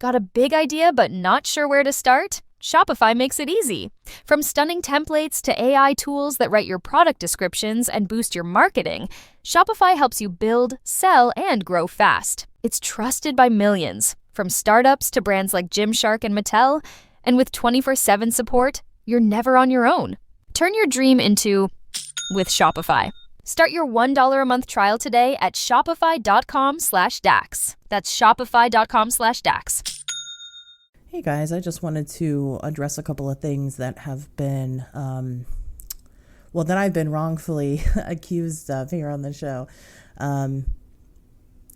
Got a big idea but not sure where to start? Shopify makes it easy. From stunning templates to AI tools that write your product descriptions and boost your marketing, Shopify helps you build, sell, and grow fast. It's trusted by millions, from startups to brands like Gymshark and Mattel. And with 24/7 support, you're never on your own. Turn your dream into with Shopify. Start your $1 a month trial today at shopify.com/Dax. That's shopify.com/Dax. Hey guys, I just wanted to address a couple of things that have been, that I've been wrongfully accused of here on the show. I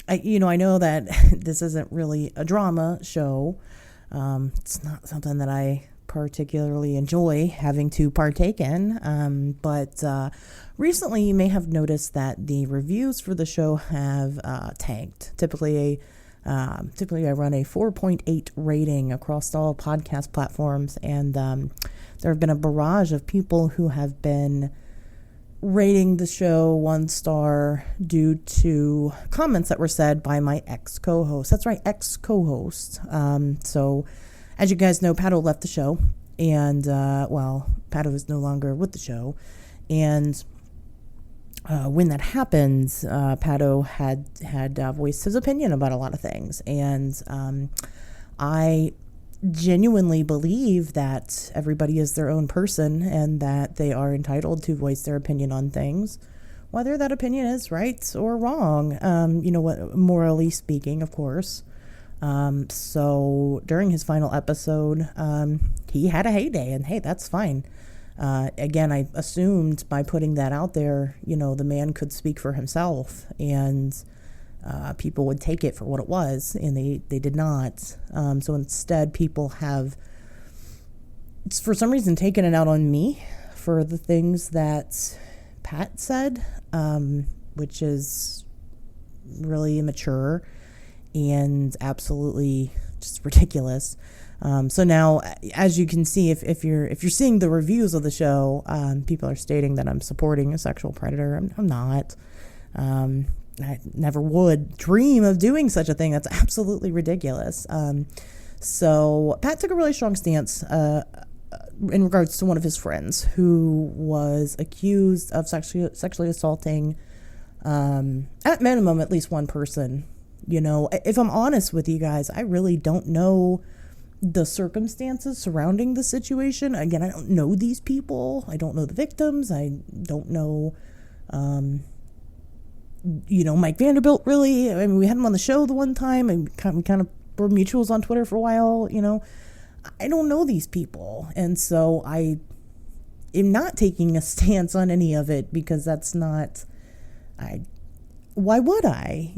know that this isn't really a drama show. It's not something that I particularly enjoy having to partake in. But recently you may have noticed that the reviews for the show have tanked. Typically I run a 4.8 rating across all podcast platforms, and there have been a barrage of people who have been rating the show 1 star due to comments that were said by my ex-co-host. That's right, ex-co-host. So as you guys know, Pato left the show, and Pato is no longer with the show, and when that happened, Pato had voiced his opinion about a lot of things, and I genuinely believe that everybody is their own person and that they are entitled to voice their opinion on things, whether that opinion is right or wrong, morally speaking, of course. So during his final episode, he had a heyday, and hey, that's fine. Again, I assumed by putting that out there, the man could speak for himself, and people would take it for what it was, and they did not. So instead, people have, for some reason, taken it out on me for the things that Pat said, which is really immature and absolutely just ridiculous. So now, as you can see, if you're seeing the reviews of the show, people are stating that I'm supporting a sexual predator. I'm not. I never would dream of doing such a thing. That's absolutely ridiculous. So Pat took a really strong stance in regards to one of his friends who was accused of sexually assaulting, at minimum, at least one person. If I'm honest with you guys, I really don't know the circumstances surrounding the situation. Again, I don't know these people. I don't know the victims. I don't know, Mike Vanderbilt, really. I mean, we had him on the show the one time, and we kind of were mutuals on Twitter for a while, I don't know these people. And so I am not taking a stance on any of it, because that's not, why would I,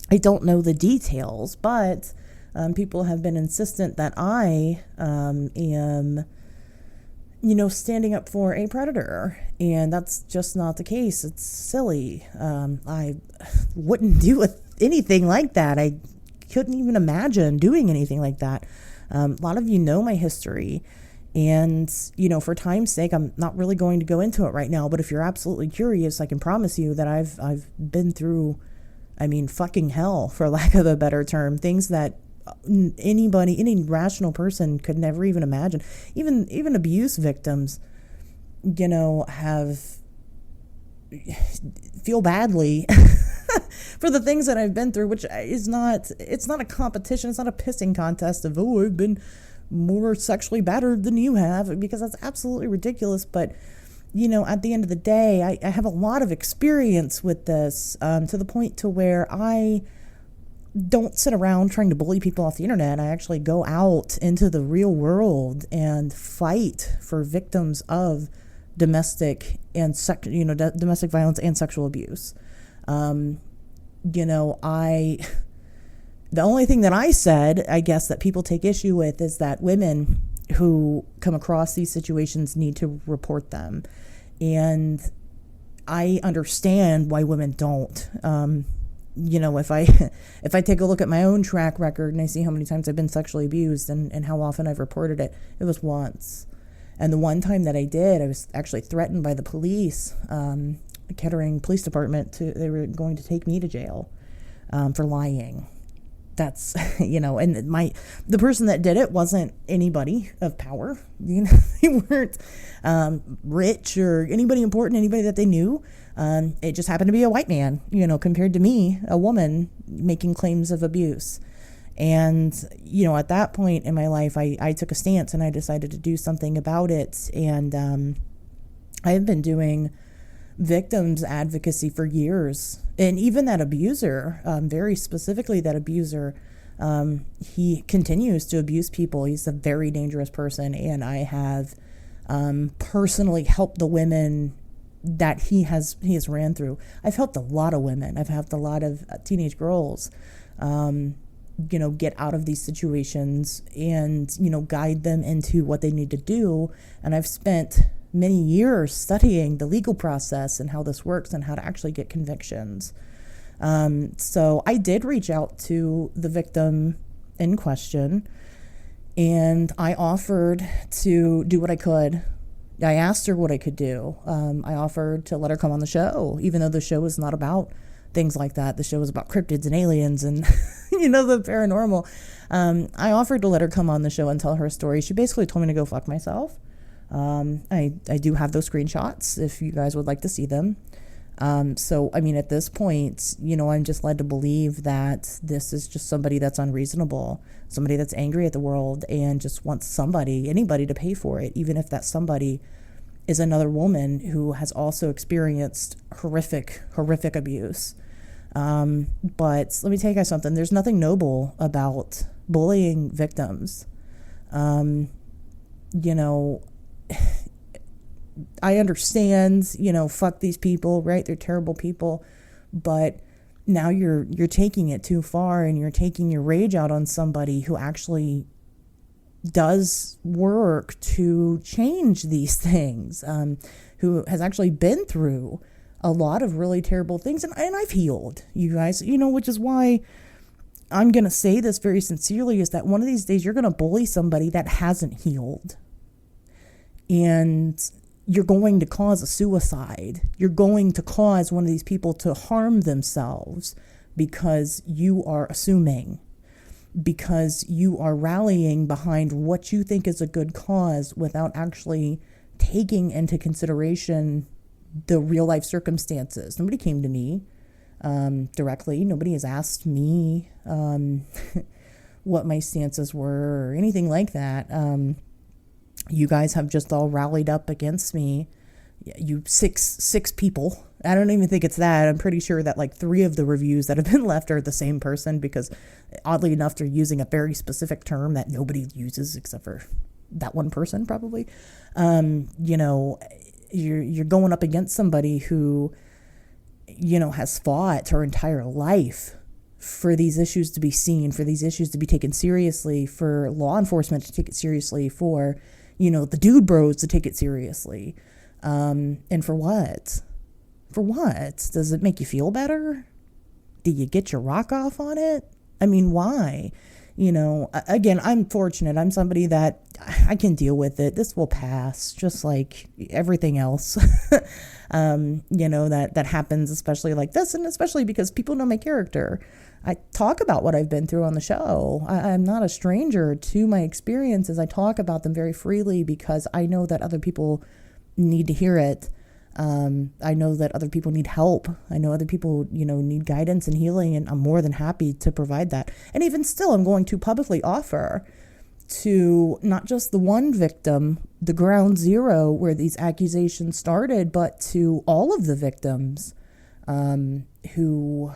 I don't know the details, but people have been insistent that I am, standing up for a predator, and that's just not the case. It's silly. I wouldn't do anything like that. I couldn't even imagine doing anything like that. A lot of you know my history, and, for time's sake, I'm not really going to go into it right now, but if you're absolutely curious, I can promise you that I've been through, fucking hell, for lack of a better term, things that any rational person could never even imagine. Even abuse victims, feel badly for the things that I've been through, which it's not a competition. It's not a pissing contest of, I've been more sexually battered than you have, because that's absolutely ridiculous. But at the end of the day, I have a lot of experience with this, to the point to where I don't sit around trying to bully people off the internet. I actually go out into the real world and fight for victims of domestic and domestic violence and sexual abuse. The only thing that I said, I guess, that people take issue with is that women who come across these situations need to report them. And I understand why women don't. If I take a look at my own track record and I see how many times I've been sexually abused and how often I've reported it, it was once. And the one time that I did, I was actually threatened by the police, Kettering Police Department. They were going to take me to jail for lying. That's, and the person that did it wasn't anybody of power. They weren't rich or anybody important, anybody that they knew. It just happened to be a white man, compared to me, a woman making claims of abuse. And, at that point in my life, I took a stance and I decided to do something about it. And I have been doing victims advocacy for years. And even that abuser, very specifically that abuser, he continues to abuse people. He's a very dangerous person. And I have personally helped the women that he has ran through. I've helped a lot of women. I've helped a lot of teenage girls, get out of these situations and, guide them into what they need to do. And I've spent many years studying the legal process and how this works and how to actually get convictions. So I did reach out to the victim in question, and I offered to do what I could. I asked her what I could do. I offered to let her come on the show, even though the show is not about things like that. The show is about cryptids and aliens and, the paranormal. I offered to let her come on the show and tell her story. She basically told me to go fuck myself. I do have those screenshots if you guys would like to see them. So, at this point, I'm just led to believe that this is just somebody that's unreasonable, somebody that's angry at the world and just wants anybody to pay for it, even if that somebody is another woman who has also experienced horrific abuse. But let me tell you guys something. There's nothing noble about bullying victims. I understand, fuck these people, right? They're terrible people, but now you're taking it too far and you're taking your rage out on somebody who actually does work to change these things, who has actually been through a lot of really terrible things. And I've healed, you guys, which is why I'm going to say this very sincerely, is that one of these days you're going to bully somebody that hasn't healed. And you're going to cause a suicide. You're going to cause one of these people to harm themselves because you are assuming, because you are rallying behind what you think is a good cause without actually taking into consideration the real life circumstances. Nobody came to me directly. Nobody has asked me what my stances were or anything like that. You guys have just all rallied up against me. You six people. I don't even think it's that. I'm pretty sure that like 3 of the reviews that have been left are the same person, because oddly enough, they're using a very specific term that nobody uses except for that one person probably. You're going up against somebody who, has fought her entire life for these issues to be seen, for these issues to be taken seriously, for law enforcement to take it seriously, for the dude bros to take it seriously. And for what? For what? Does it make you feel better? Do you get your rock off on it? Why? Again, I'm fortunate. I'm somebody that I can deal with it. This will pass, just like everything else, that happens, especially like this, and especially because people know my character. I talk about what I've been through on the show. I'm not a stranger to my experiences. I talk about them very freely because I know that other people need to hear it. I know that other people need help. I know other people, need guidance and healing, and I'm more than happy to provide that. And even still, I'm going to publicly offer to not just the one victim, the ground zero where these accusations started, but to all of the victims who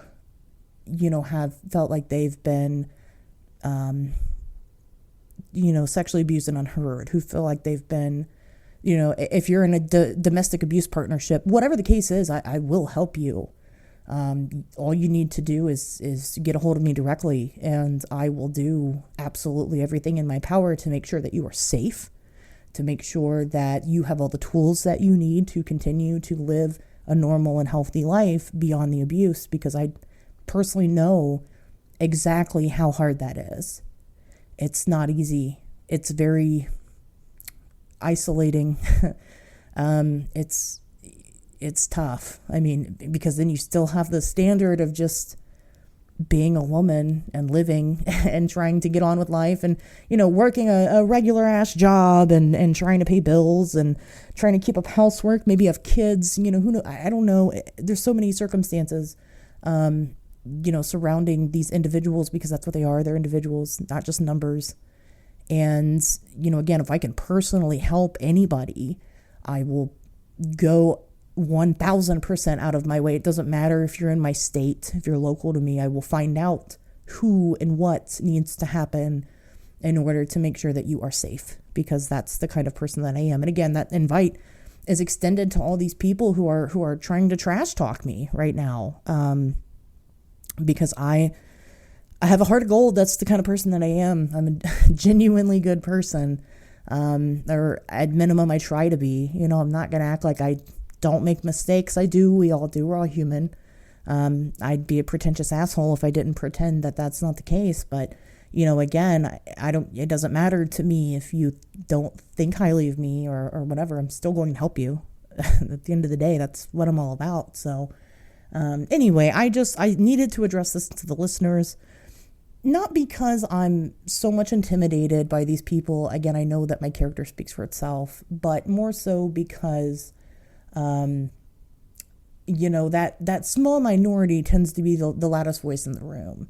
have felt like they've been, sexually abused and unheard, who feel like they've been, if you're in a domestic abuse partnership, whatever the case is, I will help you. All you need to do is get a hold of me directly, and I will do absolutely everything in my power to make sure that you are safe, to make sure that you have all the tools that you need to continue to live a normal and healthy life beyond the abuse, because I personally know exactly how hard that is. It's not easy. It's very isolating. It's tough. Because then you still have the standard of just being a woman and living and trying to get on with life and, working a regular ass job and trying to pay bills and trying to keep up housework, maybe have kids, who know, I don't know. There's so many circumstances, surrounding these individuals, because that's what they are. They're individuals, not just numbers. And, again, if I can personally help anybody, I will go 1000% out of my way. It doesn't matter if you're in my state, if you're local to me, I will find out who and what needs to happen in order to make sure that you are safe, because that's the kind of person that I am. And again, that invite is extended to all these people who are trying to trash talk me right now. Because I have a heart of gold. That's the kind of person that I am. I'm a genuinely good person. Or at minimum, I try to be. I'm not going to act like I don't make mistakes. I do. We all do. We're all human. I'd be a pretentious asshole if I didn't pretend that that's not the case. But, again, I don't, it doesn't matter to me if you don't think highly of me or whatever. I'm still going to help you. At the end of the day, that's what I'm all about. So, anyway, I needed to address this to the listeners, not because I'm so much intimidated by these people. Again, I know that my character speaks for itself, but more so because, that small minority tends to be the loudest voice in the room.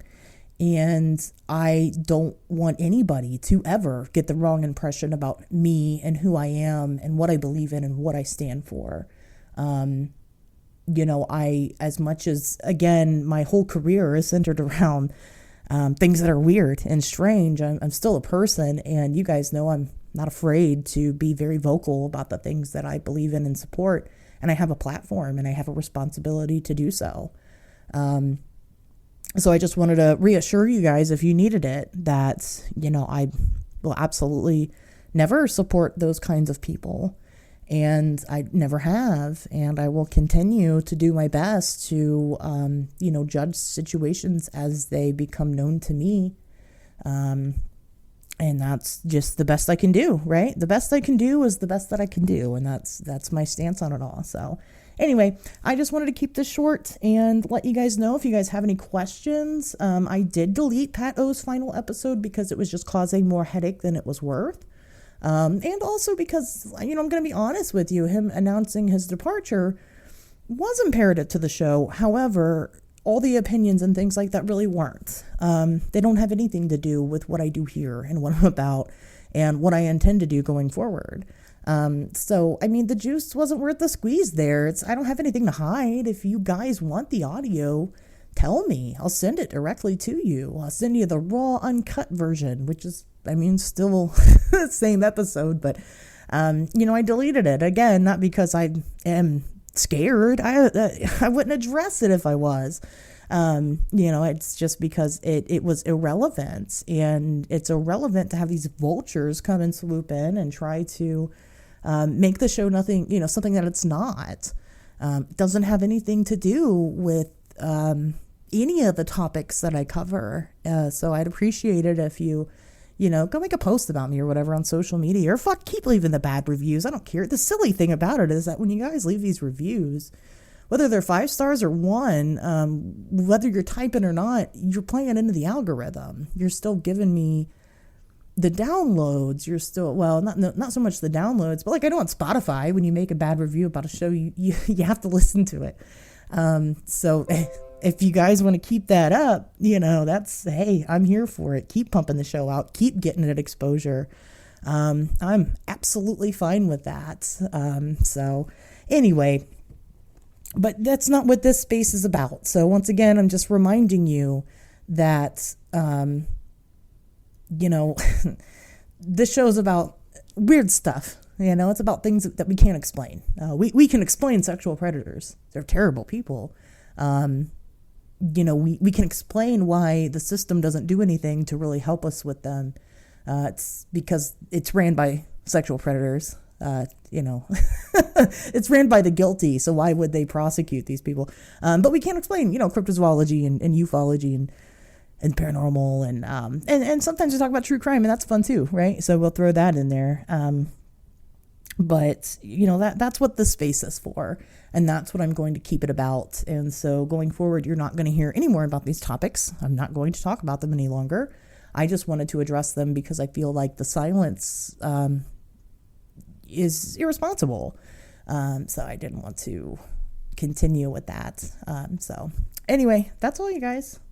And I don't want anybody to ever get the wrong impression about me and who I am and what I believe in and what I stand for. As much as, again, my whole career is centered around things that are weird and strange, I'm still a person, and you guys know I'm not afraid to be very vocal about the things that I believe in and support, and I have a platform and I have a responsibility to do so. So I just wanted to reassure you guys, if you needed it, that, I will absolutely never support those kinds of people. And I never have, and I will continue to do my best to, judge situations as they become known to me. And that's just the best I can do, right? The best I can do is the best that I can do, and that's my stance on it all. So anyway, I just wanted to keep this short and let you guys know if you guys have any questions. I did delete Pat O's final episode because it was just causing more headache than it was worth. And also because, I'm going to be honest with you, him announcing his departure was imperative to the show. However, all the opinions and things like that really weren't. They don't have anything to do with what I do here and what I'm about and what I intend to do going forward. So, the juice wasn't worth the squeeze there. I don't have anything to hide. If you guys want the audio, tell me. I'll send it directly to you. I'll send you the raw, uncut version, which is, still the same episode, but, I deleted it again, not because I am scared. I wouldn't address it if I was, it's just because it was irrelevant, and it's irrelevant to have these vultures come and swoop in and try to, make the show nothing, something that it's not. It doesn't have anything to do with, any of the topics that I cover. So I'd appreciate it if you, go make a post about me or whatever on social media, or keep leaving the bad reviews. I don't care. The silly thing about it is that when you guys leave these reviews, whether they're 5 stars or 1, whether you're typing or not, you're playing into the algorithm. You're still giving me the downloads. You're still, not so much the downloads, but like I know on Spotify, when you make a bad review about a show, you have to listen to it. So if you guys want to keep that up, hey, I'm here for it. Keep pumping the show out. Keep getting it exposure. I'm absolutely fine with that. So anyway, but that's not what this space is about. So once again, I'm just reminding you that, this show is about weird stuff. It's about things that we can't explain. We can explain sexual predators. They're terrible people. We can explain why the system doesn't do anything to really help us with them. It's because it's ran by sexual predators. It's ran by the guilty. So why would they prosecute these people? But we can't explain, cryptozoology and ufology and paranormal and sometimes we talk about true crime, and that's fun too, right? So we'll throw that in there. But, that's what this space is for. And that's what I'm going to keep it about. And so going forward, you're not going to hear any more about these topics. I'm not going to talk about them any longer. I just wanted to address them because I feel like the silence is irresponsible. So I didn't want to continue with that. So anyway, that's all, you guys.